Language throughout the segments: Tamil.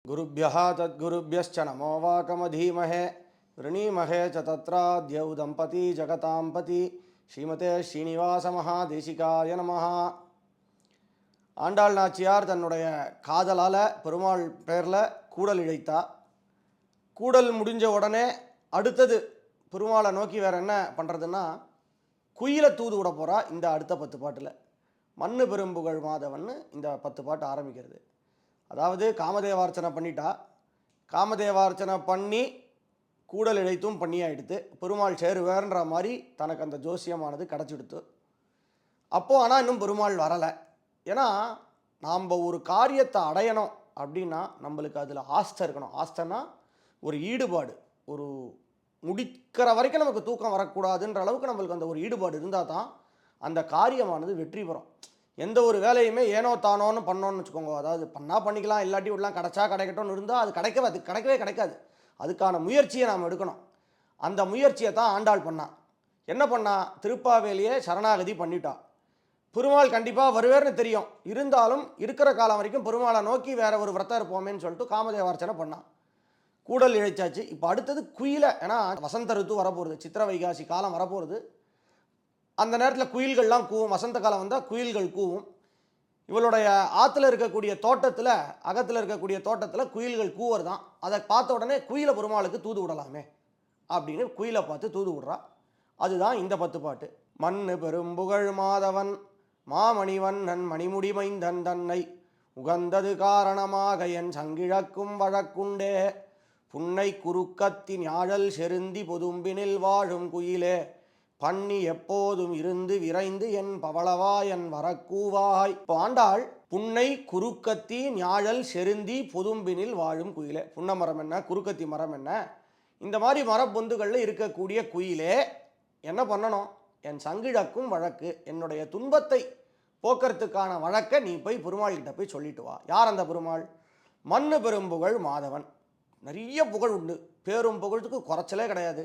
गुरुभ्यः तद्गुरुभ्यश्च नमो वाकमधीमहे वृणीमहे च तत्राद्यौ दम्पती जगतांपति ஸ்ரீமதே ஸ்ரீனிவாச மகாதேசிகாய நமஹ. ஆண்டாள் நாச்சியார் தன்னுடைய காதலால் பெருமாள் பேரில் கூடல் இழைத்தா. கூடல் முடிஞ்ச உடனே அடுத்தது பெருமாளை நோக்கி வேறு என்ன பண்ணுறதுன்னா குயிலை தூது விட போகிறா. இந்த அடுத்த 10 பாட்டில் மண்ணு பெரும்புகழ் மாதவன் இந்த 10 பாட்டு ஆரம்பிக்கிறது. அதாவது காமதேவார்ச்சனை பண்ணிட்டா. காமதேவார்ச்சனை பண்ணி கூடல் இழைத்தும் பண்ணியாயிடுத்து. பெருமாள் சேருவேர்ன்ற மாதிரி தனக்கு அந்த ஜோசியமானது கிடச்சிடுத்து. அப்போது ஆனால் இன்னும் பெருமாள் வரலை. ஏன்னா நாம் ஒரு காரியத்தை அடையணும் அப்படின்னா நம்மளுக்கு அதில் ஆஸ்தை இருக்கணும். ஆஸ்தைன்னா ஒரு ஈடுபாடு, ஒரு முடிக்கிற வரைக்கும் நமக்கு தூக்கம் வரக்கூடாதுன்ற அளவுக்கு நம்மளுக்கு அந்த ஒரு ஈடுபாடு இருந்தால் தான் அந்த காரியமானது வெற்றி பெறும். எந்த ஒரு வேலையுமே ஏனோ தானோன்னு பண்ணோன்னு வச்சுக்கோங்க. அதாவது பண்ணால் பண்ணிக்கலாம், இல்லாட்டி விடலாம், கிடைச்சா கிடைக்கட்டும்னு இருந்தால் அது கிடைக்கவே கிடைக்காது. அதுக்கான முயற்சியை நாம் எடுக்கணும். அந்த முயற்சியை தான் ஆண்டாள் பண்ணா. என்ன பண்ணா? திருப்பாவேலியே சரணாகதி பண்ணிட்டா. பெருமாள் கண்டிப்பாக வருவேர்னு தெரியும். இருந்தாலும் இருக்கிற காலம் வரைக்கும் பெருமாளை நோக்கி வேறு ஒரு விரதம் இருப்போமேன்னு சொல்லிட்டு காமதேவார்ச்சனை பண்ணான். கூடல் இழைச்சாச்சு. இப்போ அடுத்தது குயிலை. ஏன்னா வசந்த ருத்து வரப்போகிறது, சித்திர வைகாசி காலம் வரப்போகிறது. அந்த நேரத்தில் குயில்கள்லாம் கூவும். வசந்த காலம் வந்தால் குயில்கள் கூவும். இவளுடைய ஆற்றுல இருக்கக்கூடிய தோட்டத்தில், அகத்தில் இருக்கக்கூடிய தோட்டத்தில் குயில்கள் கூவர் தான். அதை பார்த்த உடனே குயிலை பெருமாளுக்கு தூது விடலாமே அப்படின்னு குயிலை பார்த்து தூது விடுறா. அதுதான் இந்த 10 பாட்டு. மண்ணு பெரும்புகழ் மாதவன் மாமணிவண்ணன் மணிமுடிமைந்தன் தன்னை உகந்தது காரணமாக என் சங்கிழக்கும் வழக்குண்டே புன்னை குறுக்கத்தின் யாழல் செருந்தி பொதும்பினில் வாழும் குயிலே பண்ணி எப்போதும் இருந்து விரைந்து என் பவளவாயன் வரக்கூவாய். இப்போ ஆண்டாள் புன்னை குறுக்கத்தி ஞாழல் செருந்தி பொதும்பினில் வாழும் குயிலே. புன்ன மரம் என்ன, குறுக்கத்தி மரம் என்ன, இந்த மாதிரி மரப்பொந்துகளில் இருக்கக்கூடிய குயிலே என்ன பண்ணணும்? என் சங்கிழக்கும் வழக்கு, என்னுடைய துன்பத்தை போக்குறதுக்கான வழக்கை நீ போய் பெருமாள்கிட்ட போய் சொல்லிட்டு வா. யார் அந்த பெருமாள்? மண்ணு பெரும்புகழ் மாதவன். நிறைய புகழ் உண்டு. பேரும் புகழ்த்துக்கு குறைச்சலே கிடையாது.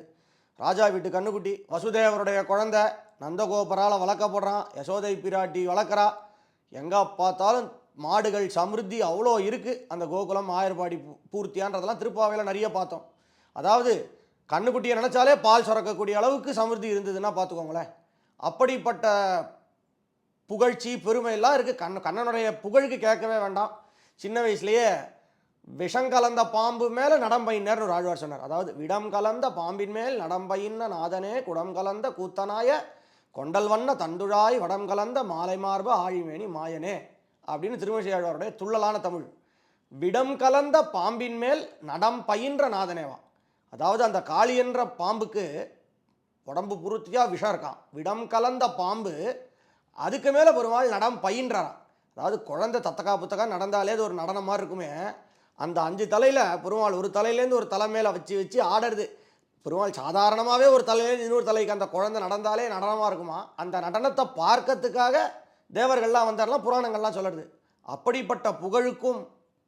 ராஜா வீட்டு கண்ணுக்குட்டி, வசுதேவருடைய குழந்தை, நந்தகோபரால் வளர்க்கப்படுறான், யசோதை பிராட்டி வளர்க்குறா. எங்கே பார்த்தாலும் மாடுகள் சமிருத்தி அவ்வளோ இருக்குது. அந்த கோகுலம் ஆயர்பாடி பூர்த்தியான்றதெல்லாம் திருப்பாவையில் நிறைய பார்த்தோம். அதாவது கண்ணுக்குட்டியை நினச்சாலே பால் சுரக்கக்கூடிய அளவுக்கு சமிருத்தி இருந்ததுன்னா பார்த்துக்கோங்களேன். அப்படிப்பட்ட புகழ்ச்சி பெருமையெல்லாம் இருக்குது. கண்ணனுடைய புகழுக்கு கேட்கவே வேண்டாம். சின்ன வயசுலேயே விஷம் கலந்த பாம்பு மேலே நடம்பயின்னர்னு ஒரு ஆழ்வார் சொன்னார். அதாவது விடம் கலந்த பாம்பின் மேல் நடம்பயின்ன நாதனே குடம் கலந்த கூத்தனாய கொண்டல் வண்ண தண்டுழாய் வடம் கலந்த மாலை மார்ப ஆழிமேனி மாயனே அப்படின்னு திருமணி ஆழ்வாருடைய துள்ளலான தமிழ். விடம் கலந்த பாம்பின் மேல் நடம் பயின்ற நாதனேவா. அதாவது அந்த காளி என்ற பாம்புக்கு உடம்பு பூர்த்தியாக விஷம் இருக்கான். விடம் கலந்த பாம்பு, அதுக்கு மேலே பெருமாள் நடம் பயின்றான். அதாவது குழந்தை தத்தக்கா புத்தக்கா நடந்தாலே அது ஒரு நடனம் மாதிரி இருக்குமே. அந்த 5 தலையில் பெருமாள் ஒரு தலையிலேருந்து ஒரு தலை மேலே வச்சு ஆடுறது. பெருமாள் சாதாரணமாகவே ஒரு தலையிலேருந்து இன்னொரு தலைக்கு அந்த குழந்தை நடந்தாலே நடனமாக இருக்குமா. அந்த நடனத்தை பார்க்கறதுக்காக தேவர்கள்லாம் வந்தாரெல்லாம் புராணங்கள்லாம் சொல்லுறது. அப்படிப்பட்ட புகழுக்கும்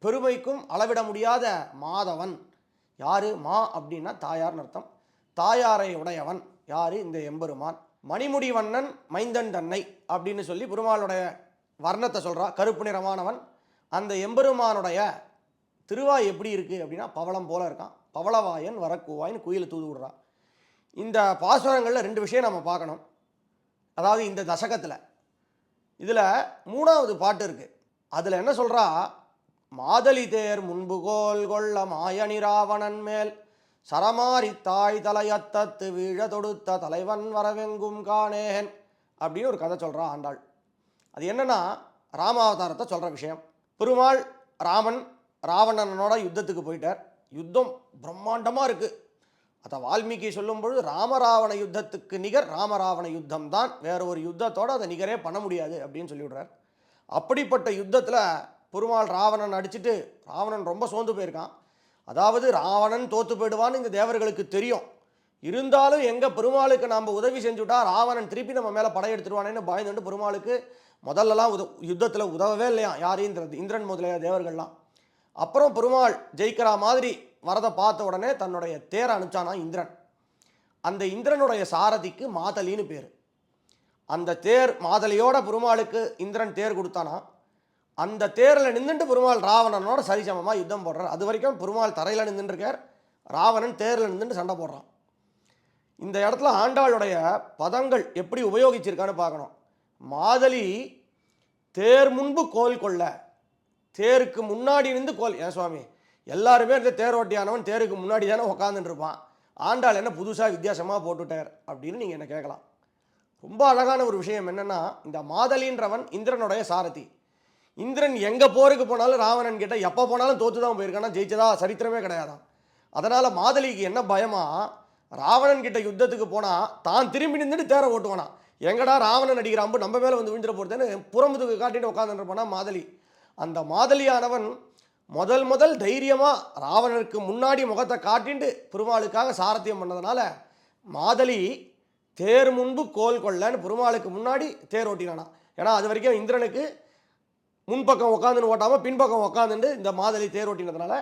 பெருமைக்கும் அளவிட முடியாத மாதவன். யார்? மா அப்படின்னா தாயார்னு அர்த்தம். தாயாரை உடையவன் யார்? இந்த எம்பெருமான். மணிமுடிவண்ணன் மைந்தன் தன்னை அப்படின்னு சொல்லி பெருமாளுடைய வர்ணத்தை சொல்கிறா. கருப்பு நிறமானவன். அந்த எம்பெருமானுடைய திருவாய் எப்படி இருக்குது அப்படின்னா பவளம் போல இருக்கான். பவளவாயன் வரக்கூவாயின்னு குயிலை தூது விடுறா. இந்த பாசுரங்களில் 2 விஷயம் நம்ம பார்க்கணும். அதாவது இந்த தசகத்தில் இதில் 3வது பாட்டு இருக்குது. அதில் என்ன சொல்கிறா? மாதலி தேர் முன்புகோல் கொள்ள மாயனி ராவணன் மேல் சரமாரி தாய் தலையத்தத்து வீழ தொடுத்த தலைவன் வரவெங்கும் காணேன் அப்படின்னு ஒரு கதை சொல்கிறா ஆண்டாள். அது என்னென்னா ராமாவதாரத்தை சொல்கிற விஷயம். பெருமாள் ராவணனோட யுத்தத்துக்கு போயிட்டார். யுத்தம் பிரம்மாண்டமாக இருக்குது. அதை வால்மீகி சொல்லும்பொழுது ராமராவண யுத்தத்துக்கு நிகர் ராமராவண யுத்தம் தான், வேறு ஒரு யுத்தத்தோடு அதை நிகரே பண்ண முடியாது அப்படின்னு சொல்லிவிடுறார். அப்படிப்பட்ட யுத்தத்தில் பெருமாள் ராவணன் அடிச்சுட்டு ராவணன் ரொம்ப சோர்ந்து போயிருக்கான். அதாவது ராவணன் தோற்று போயிடுவான்னு இந்த தேவர்களுக்கு தெரியும். இருந்தாலும் எங்கள் பெருமாளுக்கு நாம் உதவி செஞ்சுட்டா ராவணன் திருப்பி நம்ம மேலே படையெடுத்துருவானேன்னு பயந்துட்டு பெருமாளுக்கு முதல்லலாம் யுத்தத்தில் உதவவே இல்லையா யாரையும் இந்திரன் முதலிய தேவர்கள்லாம். அப்புறம் பெருமாள் ஜெயிக்கிற மாதிரி வரதை பார்த்த உடனே தன்னுடைய தேரை அனுப்பிச்சானா இந்திரன். அந்த இந்திரனுடைய சாரதிக்கு மாதலின்னு பேர். அந்த தேர் மாதலியோட பெருமாளுக்கு இந்திரன் தேர் கொடுத்தானா. அந்த தேரில் நின்றுட்டு பெருமாள் ராவணனோட சரிசமமாக யுத்தம் போடுறார். அது வரைக்கும் பெருமாள் தரையில் நின்றுருக்கார், ராவணன் தேரில் நின்றுட்டு சண்டை போடுறான். இந்த இடத்துல ஆண்டாளுடைய பதங்கள் எப்படி உபயோகிச்சிருக்கான்னு பார்க்கணும். மாதலி தேர் முன்பு கோல் கொள்ள, தேருக்கு முன்னாடி நின்று கோல். ஏன் சுவாமி, எல்லாருமே இந்த தேர் ஓட்டியானவன் தேருக்கு முன்னாடி தானே உட்காந்துட்டு இருப்பான், ஆண்டாள் என்ன புதுசாக வித்தியாசமாக போட்டுட்டார் அப்படின்னு நீங்கள் என்ன கேட்கலாம். ரொம்ப அழகான ஒரு விஷயம் என்னென்னா, இந்த மாதலின்றவன் இந்திரனுடைய சாரதி. இந்திரன் எங்கே போருக்கு போனாலும் ராவணன் கிட்ட எப்போ போனாலும் தோற்று தான் போயிருக்கானா, ஜெயிச்சதா சரித்திரமே கிடையாதான். அதனால் மாதலிக்கு என்ன பயமா, ராவணன் கிட்ட யுத்தத்துக்கு போனால் தான் திரும்பி நின்றுட்டு தேரை ஓட்டுவானா, எங்கடா ராவணன் அடிக்கிறாம்பு நம்ம மேலே வந்து விழுந்துட போகிறதுன்னு புறமுதுக்கு காட்டிட்டு உட்காந்துருப்பானா மாதலி. அந்த மாதலியானவன் முதல் தைரியமாக ராவணனுக்கு முன்னாடி முகத்தை காட்டிட்டு பெருமாளுக்காக சாரத்தியம் பண்ணதுனால மாதலி தேர் முன்பு கோல் கொள்ளன்னு பெருமாளுக்கு முன்னாடி தேர் ஓட்டினானா. ஏன்னா அது வரைக்கும் இந்திரனுக்கு முன்பக்கம் உட்காந்துன்னு ஓட்டாமல் பின்பக்கம் உட்காந்துட்டு இந்த மாதலி தேர் ஓட்டினதுனால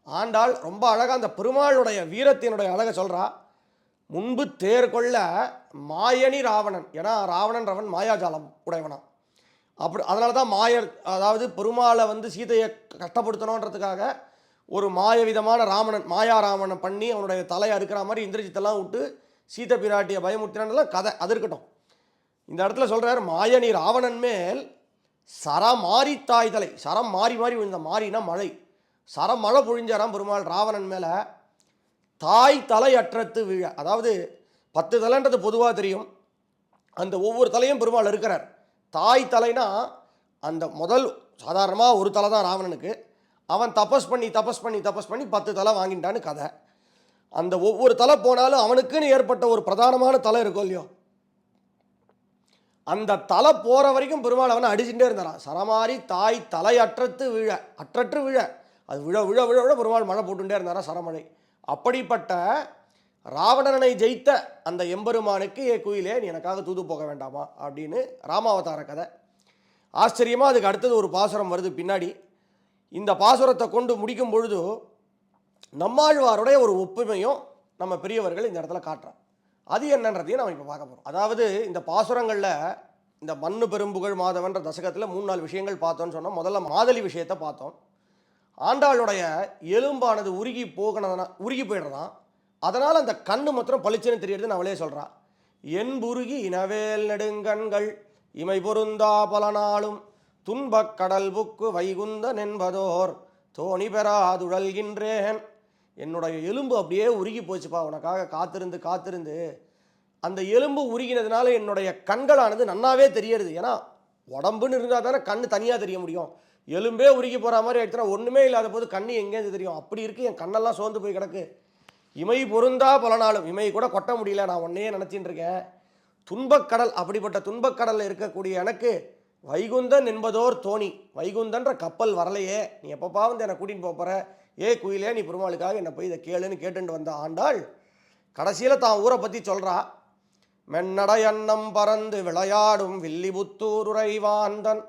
ஆண்டாள் ரொம்ப அழகாக அந்த பெருமாளுடைய வீரத்தினுடைய அழகை சொல்கிறா. முன்பு தேர் கொள்ள மாயணி ராவணன், ஏன்னா ராவணன்றவன் மாயாஜாலம் உடையவனா. அதனால தான் மாயர், அதாவது பெருமாளை வந்து சீதையை கஷ்டப்படுத்தணுன்றதுக்காக ஒரு மாயவிதமான ராவணன், மாயா ராவணன் பண்ணி அவனுடைய தலையை அறுக்கிற மாதிரி இந்திரஜித்தெல்லாம் விட்டு சீதை பிராட்டியை பயமுறுத்தினான்லாம் கதை. அது இருக்கட்டும். இந்த இடத்துல சொல்கிறார், மாயணி ராவணன் மேல் சரமாரி தாய் தலை, சரம் மாறி மாறி விழுந்த, மாறினா மழை, சரம் மழை பொழிஞ்சாராம் பெருமாள் ராவணன் மேலே. தாய் தலை அற்றத்து வீழ, அதாவது 10 தலைன்றது பொதுவாக தெரியும், அந்த ஒவ்வொரு தலையும் பெருமாள் இருக்கிறார். தாய் தலைனா அந்த முதல் சாதாரணமாக ஒரு தலை தான் ராவணனுக்கு, அவன் தபஸ் பண்ணி 10 தலை வாங்கிட்டான்னு கதை. அந்த ஒவ்வொரு தலை போனாலும் அவனுக்குன்னு ஏற்பட்ட ஒரு பிரதானமான தலை இருக்கும் இல்லையோ, அந்த தலை போகிற வரைக்கும் பெருமாள் அவனை அடிச்சுட்டே இருந்தாரான். சரமாரி தாய் தலை அற்றத்து வீழ, அற்றற்று விழ, அது விழ விழ விழ விழ பெருமாள் மழை போட்டுட்டே இருந்தாரா, சரமழை. அப்படிப்பட்ட ராவணனை ஜெயித்த அந்த எம்பெருமானுக்கு ஏ குயிலே நீ எனக்காக தூது போக வேண்டாமா அப்படின்னு ராமாவதார கதை. ஆச்சரியமாக அதுக்கு அடுத்தது ஒரு பாசுரம் வருது பின்னாடி. இந்த பாசுரத்தை கொண்டு முடிக்கும் பொழுது நம்மாழ்வாருடைய ஒரு ஒப்புமையும் நம்ம பெரியவர்கள் இந்த இடத்துல காட்டுறான். அது என்னன்றதையும் நம்ம இப்போ பார்க்க போகிறோம். அதாவது இந்த பாசுரங்களில் இந்த மண்ணு பெரும்புகழ் மாதவன்ற தசகத்தில் 3-4 விஷயங்கள் பார்த்தோன்னு சொன்னோம். முதல்ல மாதலி விஷயத்தை பார்த்தோம். ஆண்டாளுடைய எலும்பானது உருகி போயிடுறதான், அதனால் அந்த கண்ணு மாத்திரம் பளிச்சுன்னு தெரியுதுன்னு அவளே சொல்கிறான். என்புருகி இனவேல் நெடுங்கண்கள் இமை பொருந்தா பல நாளும் துன்பக் கடல் புக்கு வைகுந்தன் என்பதோர் தோணி பெறாதுழல்கின்றேன். என்னுடைய எலும்பு அப்படியே உருகி போச்சுப்பா, உனக்காக காத்திருந்து அந்த எலும்பு உருகினதுனால என்னுடைய கண்களானது நன்னாவே தெரியறது. ஏன்னா உடம்புன்னு இருந்தால் தானே கண்ணு தனியாக தெரிய முடியும். எலும்பே உருகி போகிற மாதிரி ஆயிடுச்சுன்னா ஒன்றுமே இல்லாத போது கண்ணு எங்கேருந்து தெரியும். அப்படி இருக்குது, என் கண்ணெல்லாம் சோர்ந்து போய் கிடக்கு. இமை பொருந்தா பல நாளும், இமை கூட கொட்ட முடியல, நான் ஒன்றையே நினச்சின்னு இருக்கேன். துன்பக்கடல், அப்படிப்பட்ட துன்பக்கடலில் இருக்கக்கூடிய எனக்கு வைகுந்தன் என்பதோர் தோணி, வைகுந்தன்ற கப்பல் வரலையே, நீ எப்பப்பா வந்து என்னை கூட்டின்னு போகிற, ஏ குயிலே நீ பெருமாளுக்காக என்னை போய் இதை கேளுன்னு கேட்டுட்டு வந்த ஆண்டாள் கடைசியில் தான் ஊரை பற்றி சொல்கிறா. மென்னடை அன்னம் பறந்து விளையாடும் வில்லிபுத்தூர் உறைவாந்தன்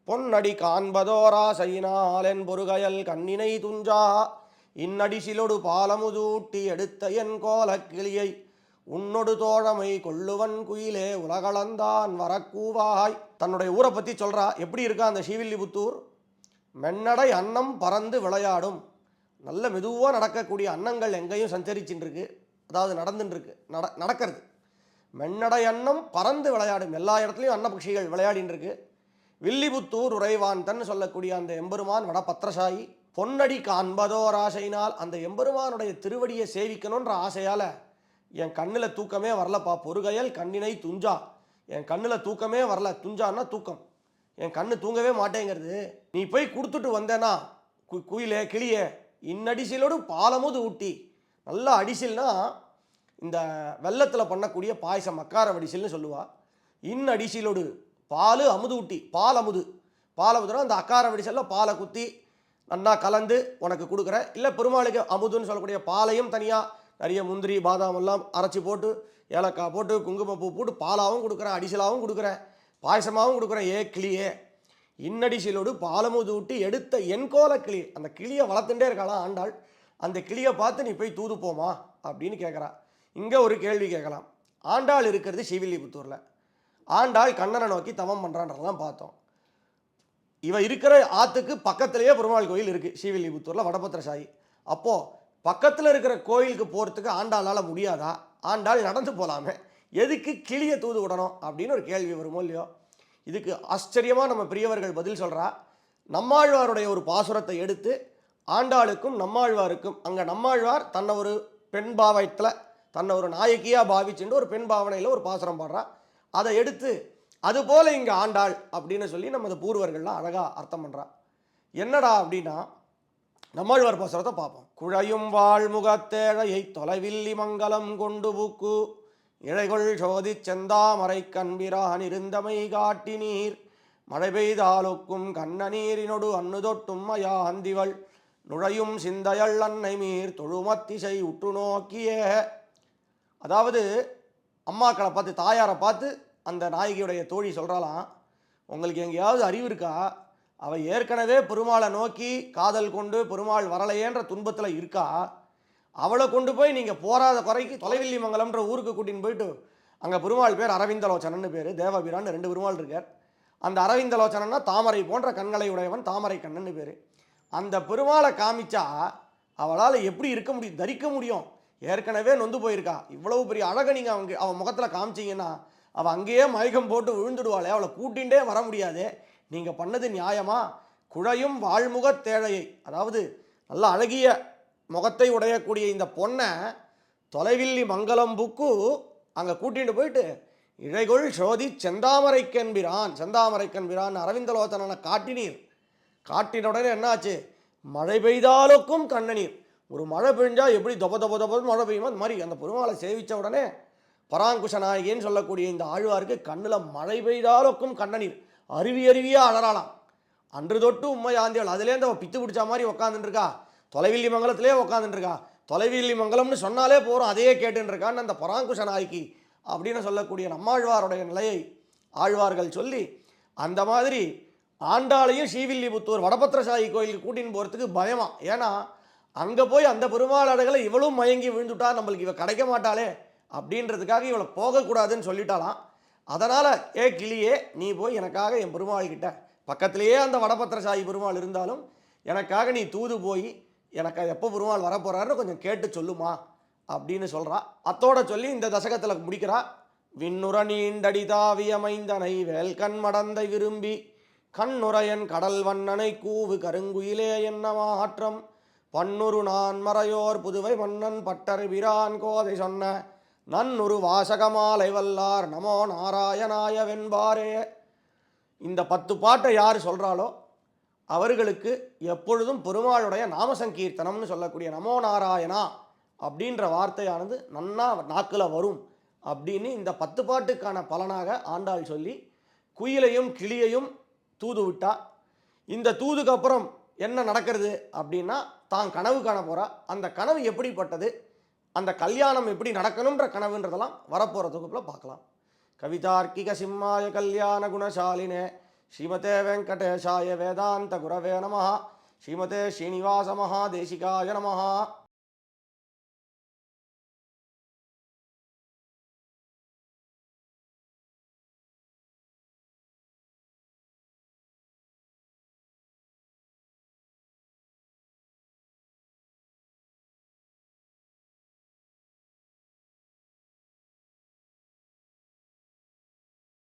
பொன்னடி காண்பதோராசையினால் என் பொறுகையல் கண்ணினை துஞ்சா இன்னடிசிலொடு பாலமுதூட்டி எடுத்த என் கோலக்கிளியை உன்னொடு தோழமை கொள்ளுவன் குயிலே உலகளந்தான் வரக்கூவாய். தன்னுடைய ஊரை பற்றி சொல்கிறா. எப்படி இருக்கா அந்த ஸ்ரீவில்லிபுத்தூர்? மென்னடை அன்னம் பறந்து விளையாடும், நல்ல மெதுவாக நடக்கக்கூடிய அன்னங்கள் எங்கேயும் சஞ்சரிச்சுட்டுருக்கு, அதாவது நடந்துட்டுருக்கு, நடக்கிறது. மென்னடை அன்னம் பறந்து விளையாடும், எல்லா இடத்துலையும் அன்னபக்ஷிகள் விளையாடின்னு இருக்கு. வில்லிபுத்தூர் உறைவான்தன் சொல்லக்கூடிய அந்த எம்பெருமான் வடபத்திரசாயி பொன்னடி காண்பதோர் ஆசையினால், அந்த எம்பெருமானுடைய திருவடியை சேவிக்கணுன்ற ஆசையால் என் கண்ணில் தூக்கமே வரலப்பா. பொறுகையல் கண்ணினை துஞ்சா, என் கண்ணில் தூக்கமே வரல. துஞ்சான்னா தூக்கம், என் கண்ணு தூங்கவே மாட்டேங்கிறது. நீ போய் கொடுத்துட்டு வந்தேன்னா குயிலே கிளியே இன்னடிசிலோடு பாலமுது ஊட்டி, நல்லா அடிசில்னா இந்த வெள்ளத்தில் பண்ணக்கூடிய பாயசம் மக்கார வடிசில்னு சொல்லுவா. இன்னடிசிலோடு பால் அமுது ஊட்டி, பால் அமுதுனா அந்த அக்கார வடிசலில் பாலை குத்தி நன்னா கலந்து உனக்கு கொடுக்குறேன். இல்லை பெருமாளுக்கு அமுதுன்னு சொல்லக்கூடிய பாலையும் தனியாக நிறைய முந்திரி பாதாம் எல்லாம் அரைச்சி போட்டு ஏலக்காய் போட்டு குங்குமப்பூ போட்டு பாலாவும் கொடுக்குறேன், அடிசலாகவும் கொடுக்குறேன், பாயசமாகவும் கொடுக்குறேன். ஏ கிளியே இன்னடிசிலோடு பாலமுது ஊட்டி எடுத்த என் கோல கிளி, அந்த கிளியை வளர்த்துட்டே இருக்காளாம் ஆண்டாள். அந்த கிளியை பார்த்து நீ போய் தூது போமா அப்படின்னு கேட்குறா. இங்கே ஒரு கேள்வி கேட்கலாம். ஆண்டாள் இருக்கிறது ஸ்ரீவில்லிபுத்தூரில், ஆண்டாள் கண்ணனை நோக்கி தவம் பண்ணுறான்றதான் பார்த்தோம். இவ இருக்கிற ஆற்றுக்கு பக்கத்திலேயே பெருமாள் கோயில் இருக்குது ஸ்ரீவில்லிபுத்தூரில் வடபத்திரசாயி. அப்போது பக்கத்தில் இருக்கிற கோயிலுக்கு போகிறதுக்கு ஆண்டாளால் முடியாதா? ஆண்டாள் நடந்து போகலாமே, எதுக்கு கிளியை தூது விடணும் அப்படின்னு ஒரு கேள்வி வருமோ இல்லையோ. இதுக்கு ஆச்சரியமாக நம்ம பெரியவர்கள் பதில் சொல்கிறா. நம்மாழ்வாருடைய ஒரு பாசுரத்தை எடுத்து ஆண்டாளுக்கும் நம்மாழ்வாருக்கும், அங்கே நம்மாழ்வார் தன்னை ஒரு பெண் பாவத்தில் தன்னை ஒரு நாயகியாக பாவிச்சுட்டு ஒரு பெண் பாவனையில் ஒரு பாசுரம் பாடுறா. அதை எடுத்து அதுபோல் இங்கே ஆண்டாள் அப்படின்னு சொல்லி நமது பூர்வர்கள்லாம் அழகாக அர்த்தம் பண்ணுறா. என்னடா அப்படின்னா, நம்மாழ்வார் பாசுரத்தை பார்ப்போம். குழையும் வாழ்முகத்தேழையை தொலைவில்லி மங்கலம் கொண்டு பூக்கு இழைகொள் சோதி செந்தாமரை கண்பிரான் இருந்தமை காட்டி நீர் மழை பெய்தாலொக்கும் கண்ண நீரினொடு அன்னு தொட்டும் மயா அந்திவள் நுழையும் சிந்தையள் அன்னை மீர் தொழுமத்திசை உற்று நோக்கியே. அதாவது அம்மாக்களை பார்த்து, தாயாரை பார்த்து அந்த நாயகியுடைய தோழி சொல்கிறாளாம், உங்களுக்கு எங்கேயாவது அறிவு இருக்கா? அவள் ஏற்கனவே பெருமாளை நோக்கி காதல் கொண்டு பெருமாள் வரலையேன்ற துன்பத்தில் இருக்கா. அவளை கொண்டு போய் நீங்கள் போராத குறைக்கு தொலைவில்லி மங்கலம்ன்ற ஊருக்கு கூட்டின்னு போயிட்டு, அங்கே பெருமாள் பேர் அரவிந்தலோச்சனன்னு பேர், தேவபிரான்னு 2 பெருமாள் இருக்கார். அந்த அரவிந்தலோச்சனன்னா தாமரை போன்ற கண்களை உடையவன், தாமரை கண்ணன்னு பேர். அந்த பெருமாளை காமிச்சா அவளால் எப்படி இருக்க முடியும், தரிக்க முடியும்? ஏற்கனவே நொந்து போயிருக்கா. இவ்வளவு பெரிய அழகை நீங்கள் அவன் முகத்தில் காமிச்சிங்கன்னா அவள் அங்கேயே மயக்கம் போட்டு விழுந்துடுவாளே, அவளை கூட்டிகிட்டே வர முடியாது. நீங்கள் பண்ணது நியாயமா? குழையும் வாழ்முக தேழையை, அதாவது நல்ல அழகிய முகத்தை உடையக்கூடிய இந்த பொண்ணை தொலைவில்லி மங்கலம் புக்கு அங்கே கூட்டிகிட்டு போயிட்டு இழைகொள் சோதி செந்தாமரைக்கன்பிரான், செந்தாமரைக்கன்பிரான் அரவிந்தலோச்சனனை காட்டினீர். காட்டின உடனே என்னாச்சு? மழை பெய்தாலுக்கும் கண்ணநீர். ஒரு மழை பெஞ்சால் எப்படி தொப தொப தொப மழை பெய்யுமோ அந்த மாதிரி அந்த பெருமாளை சேவித்த உடனே பராங்குஷ நாயகின்னு சொல்லக்கூடிய இந்த ஆழ்வாருக்கு கண்ணில் மழை பெய்தாலுக்கும் கண்ணநீர், அருவி அருவியாக அலறாலாம். அன்று தொட்டு உண்மை ஆந்தியவள் அதுலேருந்து அவள் பித்து பிடிச்ச மாதிரி உட்காந்துட்டுருக்கா. தொலைவில்லி மங்கலத்திலே உட்காந்துட்டுருக்கா. தொலைவில்லி மங்கலம்னு சொன்னாலே போகிறோம், அதையே கேட்டுருக்கான்னு அந்த பராங்குஷ நாயகி அப்படின்னு சொல்லக்கூடிய நம்மாழ்வாருடைய நிலையை ஆழ்வார்கள் சொல்லி, அந்த மாதிரி ஆண்டாளையும் ஸ்ரீவில்லிபுத்தூர் வடபத்திரசாயி கோயிலுக்கு கூட்டின்னு போகிறதுக்கு பயமா. ஏன்னா அங்கே போய் அந்த பெருமாள் அழகளை இவளும் மயங்கி விழுந்துட்டா நம்மளுக்கு இவ கிடைக்க மாட்டாளே அப்படின்றதுக்காக இவளை போகக்கூடாதுன்னு சொல்லிட்டாலாம். அதனால் ஏ கிளியே, நீ போய் எனக்காக என் பெருமாள்கிட்ட பக்கத்திலேயே அந்த வடபத்திரசாயி பெருமாள் இருந்தாலும் எனக்காக நீ தூது போய் எனக்கு எப்போ பெருமாள் வரப்போகிறாருன்னு கொஞ்சம் கேட்டு சொல்லுமா அப்படின்னு சொல்கிறா. அத்தோட சொல்லி இந்த தசகத்தில் முடிக்கிறா. விண்ணுற நீண்டடி தாவியமைந்தனை வேல்கண் மடந்தை விரும்பி கண்ணுரையன் கடல் வண்ணனை கூவு கருங்குயிலே என்ன மாற்றம் பன்னுரு நான் மறையோர் புதுவை மன்னன் பட்டர் பிரான் கோதை சொன்ன நன்னுரு வாசகமாலை வல்லார் நமோ நாராயணாய வெண்பாரே. இந்த 10 பாட்டை யார் சொல்கிறாளோ அவர்களுக்கு எப்பொழுதும் பெருமாளுடைய நாமசங்கீர்த்தனம்னு சொல்லக்கூடிய நமோ நாராயணா அப்படின்ற வார்த்தையானது நன்னா நாக்கில் வரும் அப்படின்னு இந்த 10 பாட்டுக்கான பலனாக ஆண்டாள் சொல்லி குயிலையும் கிளியையும் தூது விட்டா. இந்த தூதுக்கு அப்புறம் என்ன நடக்கிறது அப்படின்னா, தான் கனவு காண போகிறா. அந்த கனவு எப்படிப்பட்டது, அந்த கல்யாணம் எப்படி நடக்கணுன்ற கனவுன்றதெல்லாம் வரப்போகிற தொகுப்புல பார்க்கலாம். கவிதார்க்கிக சிம்மாய கல்யாண குணசாலினே ஸ்ரீமதே வெங்கடேஷாய வேதாந்த குரவே நமஹ. ஸ்ரீமதே ஸ்ரீனிவாச மகாதேசிகாய நமஹ.